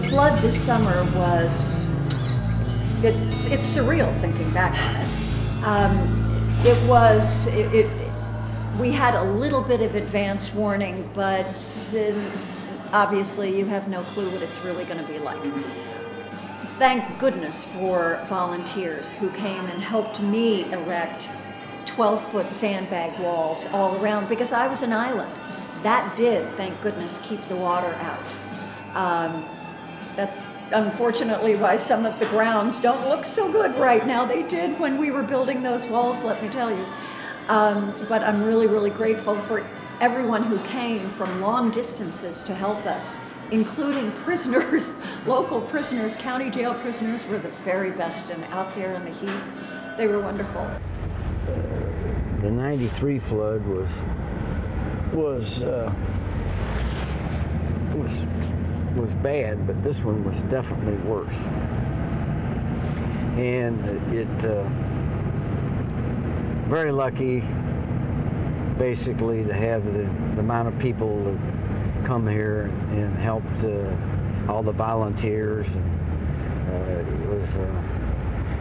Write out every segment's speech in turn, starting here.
flood this summer was, it's surreal thinking back on it. We had a little bit of advance warning, but obviously you have no clue what it's really going to be like. Thank goodness for volunteers who came and helped me erect 12-foot sandbag walls all around, because I was an island. That did, thank goodness, keep the water out. That's unfortunately why some of the grounds don't look so good right now. They did when we were building those walls, let me tell you. But I'm really, really grateful for everyone who came from long distances to help us, including prisoners, local prisoners. County jail prisoners were the very best, and out there in the heat, they were wonderful. The '93 flood was bad, but this one was definitely worse. And very lucky, basically, to have the amount of people that come here and helped all the volunteers.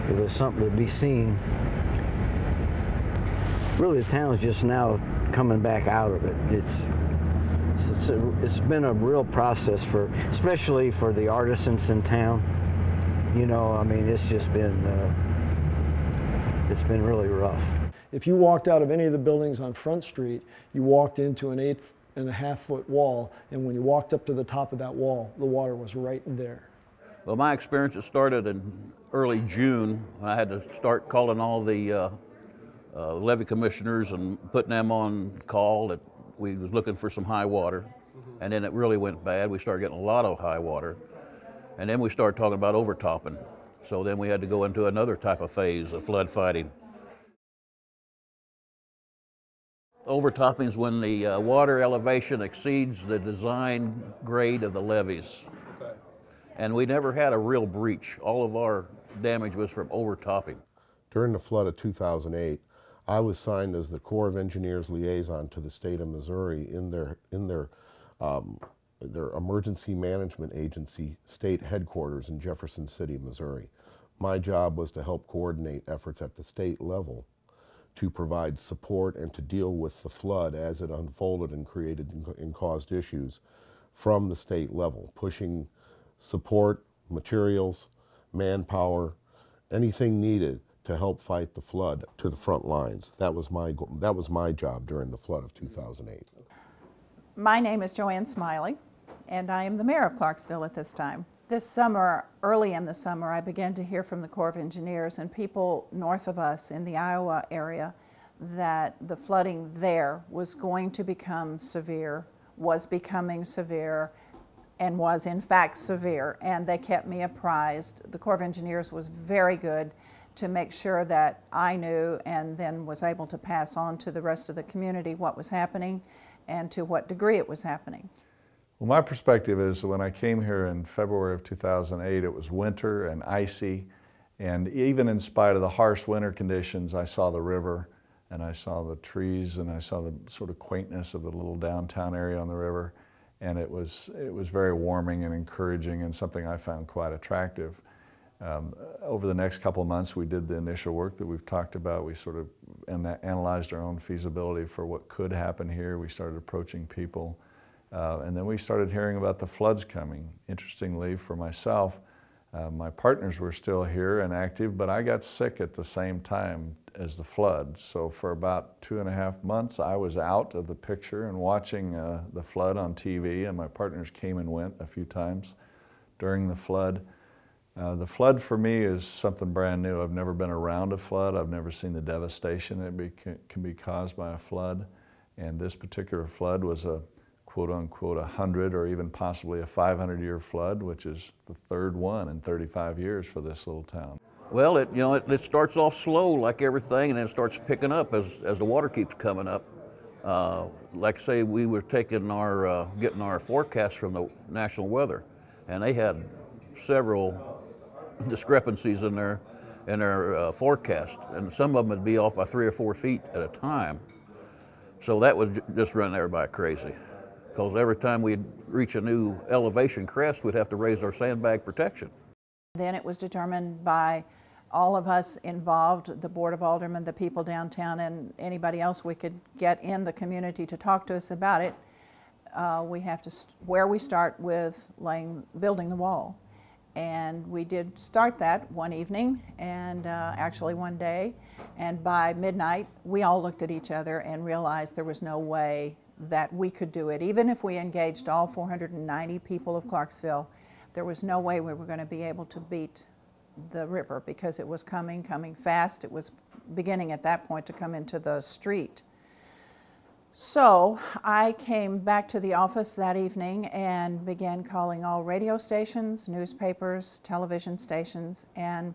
It was something to be seen. Really, the town's just now coming back out of it. It's been a real process especially for the artisans in town. You know, I mean, it's been really rough. If you walked out of any of the buildings on Front Street, you walked into an 8.5-foot wall, and when you walked up to the top of that wall, the water was right there. Well, my experience started in early June when I had to start calling all the levee commissioners and putting them on call that we was looking for some high water. And then it really went bad. We started getting a lot of high water. And then we started talking about overtopping. So then we had to go into another type of phase of flood fighting. Overtopping is when the water elevation exceeds the design grade of the levees. Okay. And we never had a real breach. All of our damage was from overtopping. During the flood of 2008, I was signed as the Corps of Engineers liaison to the state of Missouri in their emergency management agency state headquarters in Jefferson City, Missouri. My job was to help coordinate efforts at the state level to provide support and to deal with the flood as it unfolded and created and caused issues from the state level, pushing support, materials, manpower, anything needed to help fight the flood to the front lines. That was my job during the flood of 2008. My name is Joanne Smiley, and I am the mayor of Clarksville at this time. This summer, early in the summer, I began to hear from the Corps of Engineers and people north of us in the Iowa area that the flooding there was going to become severe, was becoming severe, and was in fact severe, and they kept me apprised. The Corps of Engineers was very good to make sure that I knew and then was able to pass on to the rest of the community what was happening and to what degree it was happening. Well, my perspective is that when I came here in February of 2008, it was winter and icy, and even in spite of the harsh winter conditions, I saw the river and I saw the trees and I saw the sort of quaintness of the little downtown area on the river, and it was very warming and encouraging and something I found quite attractive. Over the next couple of months, we did the initial work that we've talked about. We sort of analyzed our own feasibility for what could happen here. We started approaching people. And then we started hearing about the floods coming. Interestingly, for myself, my partners were still here and active, but I got sick at the same time as the flood. So for about 2.5 months, I was out of the picture and watching the flood on TV, and my partners came and went a few times during the flood. The flood for me is something brand new. I've never been around a flood. I've never seen the devastation that can be caused by a flood. And this particular flood was a quote-unquote 100 or even possibly a 500-year flood, which is the third one in 35 years for this little town. Well, it starts off slow like everything, and then it starts picking up as the water keeps coming up. Like say, we were taking getting our forecast from the National Weather, and they had several discrepancies in their forecast, and some of them would be off by 3 or 4 feet at a time. So that was just running everybody crazy. because every time we'd reach a new elevation crest, we'd have to raise our sandbag protection. Then it was determined by all of us involved, the Board of Aldermen, the people downtown, and anybody else we could get in the community to talk to us about it. We have to, where we start with building the wall. And we did start that one evening, and actually one day, and by midnight, we all looked at each other and realized there was no way that we could do it. Even if we engaged all 490 people of Clarksville, there was no way we were going to be able to beat the river, because it was coming fast. It was beginning at that point to come into the street. So I came back to the office that evening and began calling all radio stations, newspapers, television stations, and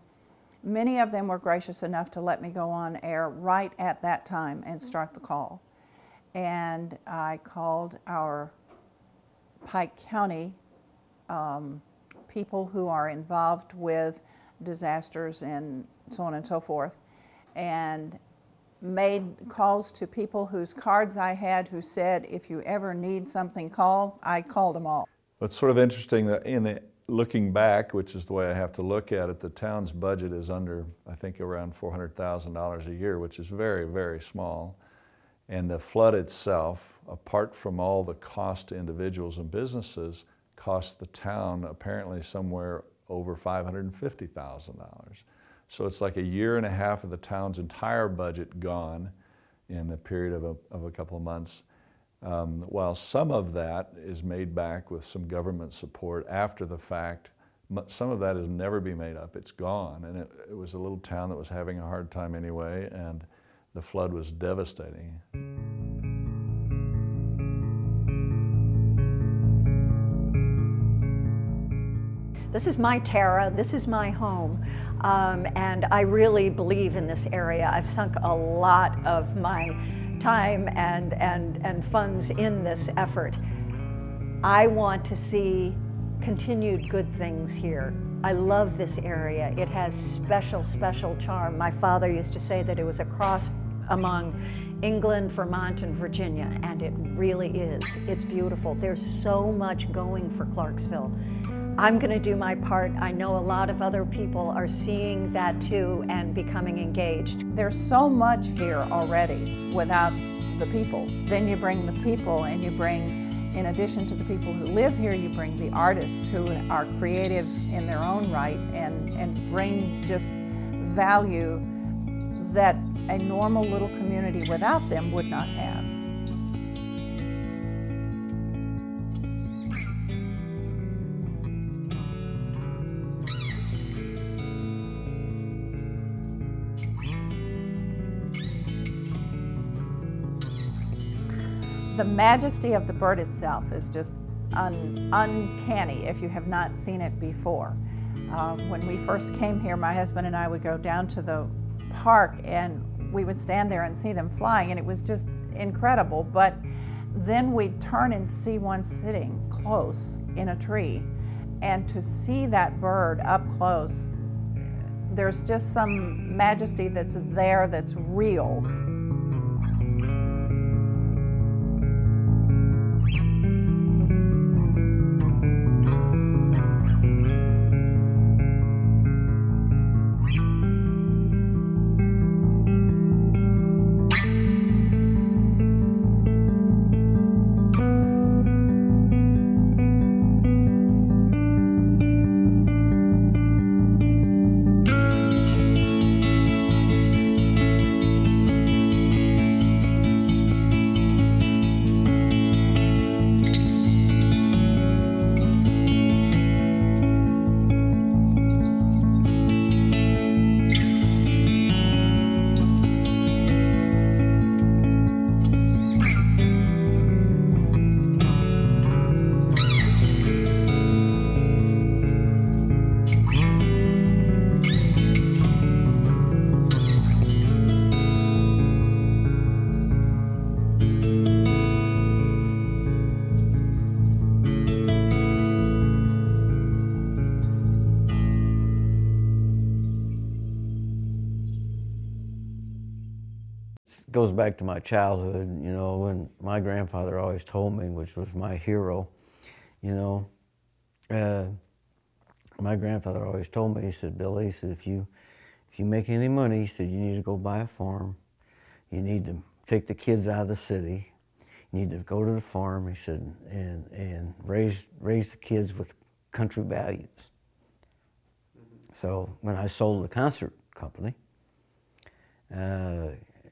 many of them were gracious enough to let me go on air right at that time and start the call. And I called our Pike County people who are involved with disasters and so on and so forth, and made calls to people whose cards I had who said, if you ever need something, call. I called them all. It's sort of interesting that looking back, which is the way I have to look at it, the town's budget is under, I think, around $400,000 a year, which is very, very small. And the flood itself, apart from all the cost to individuals and businesses, cost the town apparently somewhere over $550,000. So it's like a year and a half of the town's entire budget gone in a period of a couple of months. While some of that is made back with some government support after the fact, some of that has never been made up. It's gone, and it was a little town that was having a hard time anyway, and the flood was devastating. This is my Tara, this is my home, and I really believe in this area. I've sunk a lot of my time and funds in this effort. I want to see continued good things here. I love this area. It has special, special charm. My father used to say that it was a cross among England, Vermont, and Virginia, and it really is. It's beautiful. There's so much going for Clarksville. I'm going to do my part. I know a lot of other people are seeing that too and becoming engaged. There's so much here already without the people. Then you bring the people, and you bring, in addition to the people who live here, you bring the artists who are creative in their own right and bring just value that a normal little community without them would not have. The majesty of the bird itself is just uncanny if you have not seen it before. When we first came here, my husband and I would go down to the park and we would stand there and see them flying, and it was just incredible. But then we'd turn and see one sitting close in a tree, and to see that bird up close, there's just some majesty that's there that's real. goes back to my childhood, you know, when my grandfather always told me, which was my hero, you know, my grandfather always told me, he said, Billy, he said, if you make any money, he said, you need to go buy a farm. You need to take the kids out of the city. You need to go to the farm, he said, and raise the kids with country values. So when I sold the concert company,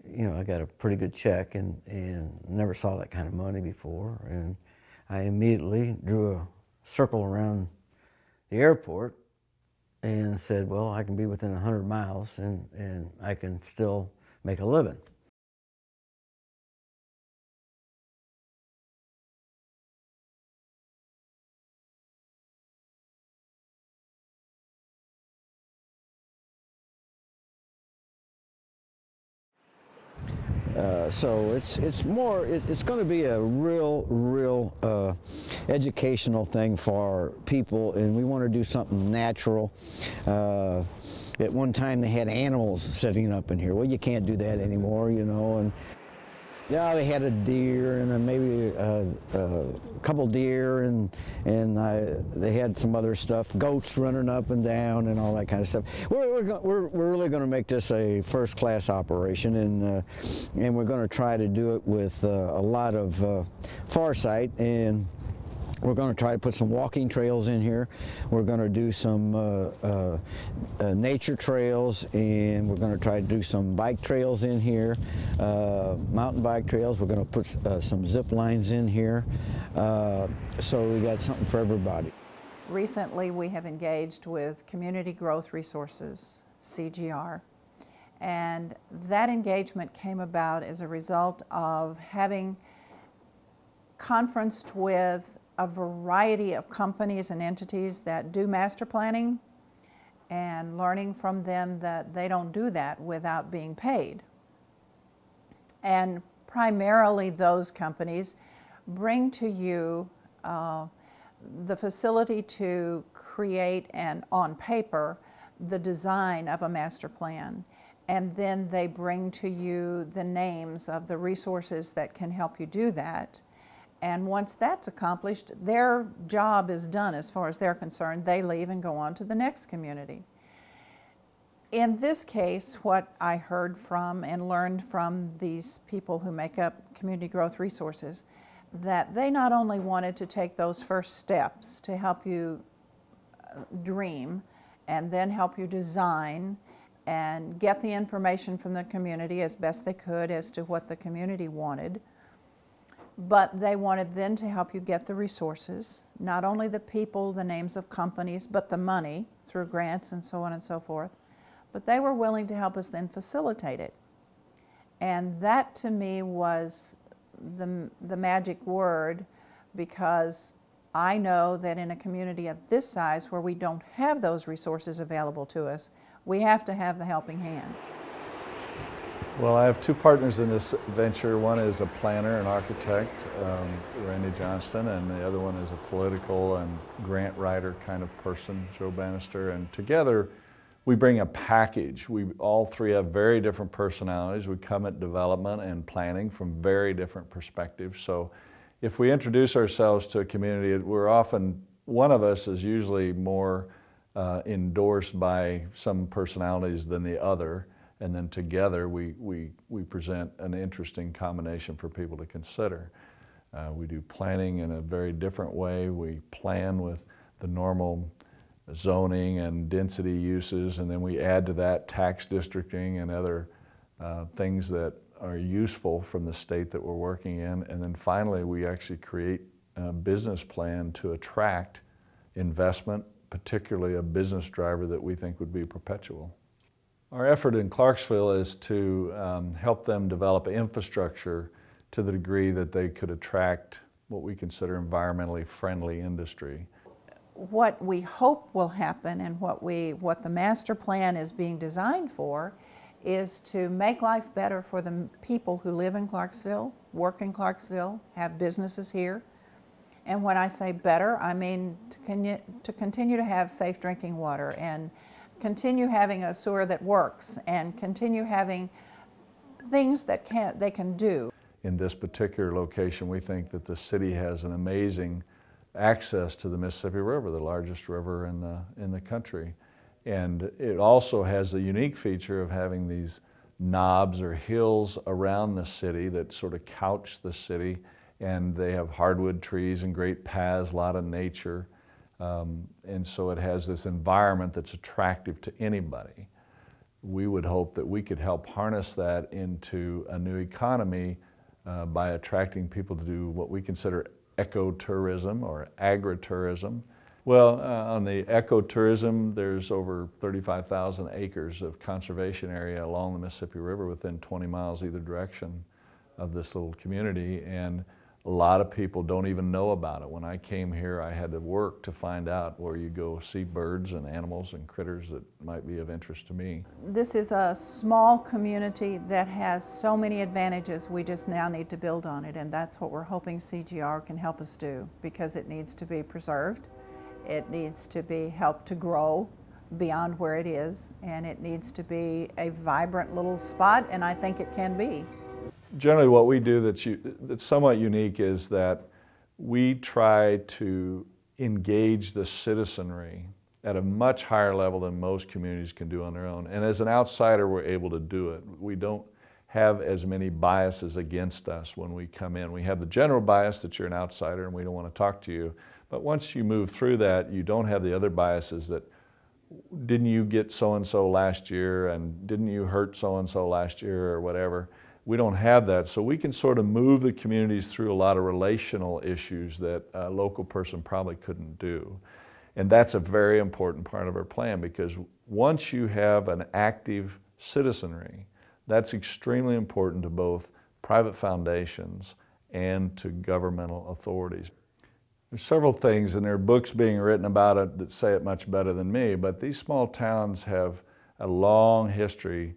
you know, I got a pretty good check and never saw that kind of money before. And I immediately drew a circle around the airport and said, well, I can be within 100 miles and I can still make a living. So it's going to be a real educational thing for people, and we want to do something natural. At one time they had animals setting up in here. Well, you can't do that anymore, you know. And yeah, they had a deer and maybe a couple deer, and they had some other stuff, goats running up and down and all that kind of stuff. We're really going to make this a first-class operation, and we're going to try to do it with a lot of foresight. And we're going to try to put some walking trails in here. We're going to do some nature trails, and we're going to try to do some bike trails in here, mountain bike trails. We're going to put some zip lines in here. So we got something for everybody. Recently, we have engaged with Community Growth Resources, CGR, and that engagement came about as a result of having conferenced with a variety of companies and entities that do master planning, and learning from them that they don't do that without being paid. And primarily those companies bring to you the facility to create, and on paper, the design of a master plan. And then they bring to you the names of the resources that can help you do that. And once that's accomplished, their job is done as far as they're concerned. They leave and go on to the next community. In this case, what I heard from and learned from these people who make up Community Growth Resources, that they not only wanted to take those first steps to help you dream and then help you design and get the information from the community as best they could as to what the community wanted, but they wanted then to help you get the resources, not only the people, the names of companies, but the money through grants and so on and so forth. But they were willing to help us then facilitate it. And that to me was the magic word, because I know that in a community of this size where we don't have those resources available to us, we have to have the helping hand. Well, I have two partners in this venture. One is a planner and architect, Randy Johnston, and the other one is a political and grant writer kind of person, Joe Bannister. And together, we bring a package. We all three have very different personalities. We come at development and planning from very different perspectives. So if we introduce ourselves to a community, we're often, one of us is usually more endorsed by some personalities than the other. And then together we present an interesting combination for people to consider. We do planning in a very different way. We plan with the normal zoning and density uses, and then we add to that tax districting and other things that are useful from the state that we're working in. And then finally we actually create a business plan to attract investment, particularly a business driver that we think would be perpetual. Our effort in Clarksville is to help them develop infrastructure to the degree that they could attract what we consider environmentally friendly industry. What we hope will happen, and what the master plan is being designed for, is to make life better for the people who live in Clarksville, work in Clarksville, have businesses here. And when I say better, I mean to continue to have safe drinking water, and continue having a sewer that works, and continue having things that they can do. In this particular location, we think that the city has an amazing access to the Mississippi River, the largest river in the country. And it also has the unique feature of having these knobs or hills around the city that sort of couch the city, and they have hardwood trees and great paths, a lot of nature. And so it has this environment that's attractive to anybody. We would hope that we could help harness that into a new economy by attracting people to do what we consider ecotourism or agritourism. Well, on the ecotourism, there's over 35,000 acres of conservation area along the Mississippi River within 20 miles either direction of this little community, and a lot of people don't even know about it. When I came here, I had to work to find out where you go see birds and animals and critters that might be of interest to me. This is a small community that has so many advantages. We just now need to build on it, and that's what we're hoping CGR can help us do, because it needs to be preserved. It needs to be helped to grow beyond where it is, and it needs to be a vibrant little spot, and I think it can be. Generally what we do that's somewhat unique is that we try to engage the citizenry at a much higher level than most communities can do on their own. And as an outsider, we're able to do it. We don't have as many biases against us when we come in. We have the general bias that you're an outsider and we don't want to talk to you. But once you move through that, you don't have the other biases that, didn't you get so-and-so last year, and didn't you hurt so-and-so last year, or whatever. We don't have that, so we can sort of move the communities through a lot of relational issues that a local person probably couldn't do. And that's a very important part of our plan, because once you have an active citizenry, that's extremely important to both private foundations and to governmental authorities. There's several things, and there are books being written about it that say it much better than me, but these small towns have a long history,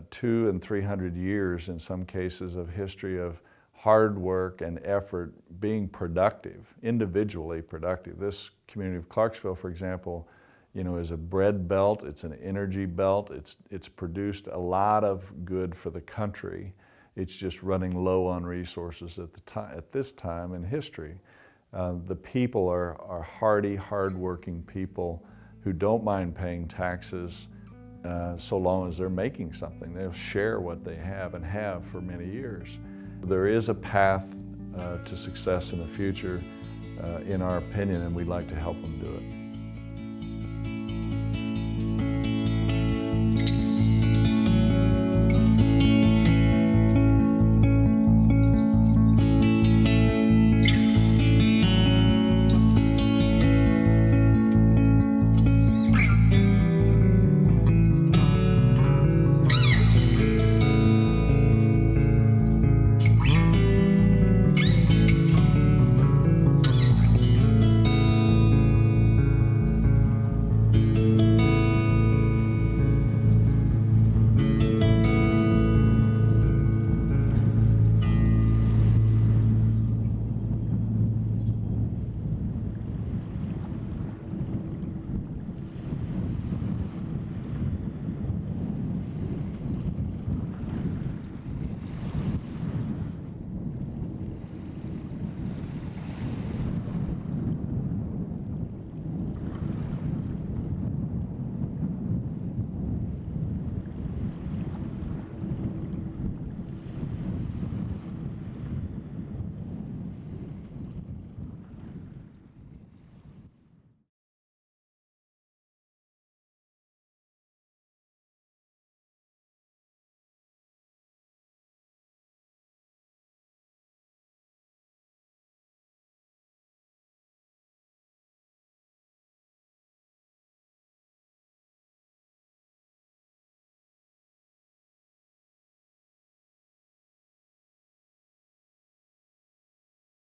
200 and 300 years in some cases, of history of hard work and effort being productive, individually productive. This community of Clarksville, for example, is a bread belt, it's an energy belt, it's produced a lot of good for the country. It's just running low on resources at this time in history. The people are hardy, hard-working people who don't mind paying taxes so long as they're making something. They'll share what they have and have for many years. There is a path to success in the future, in our opinion, and we'd like to help them do it.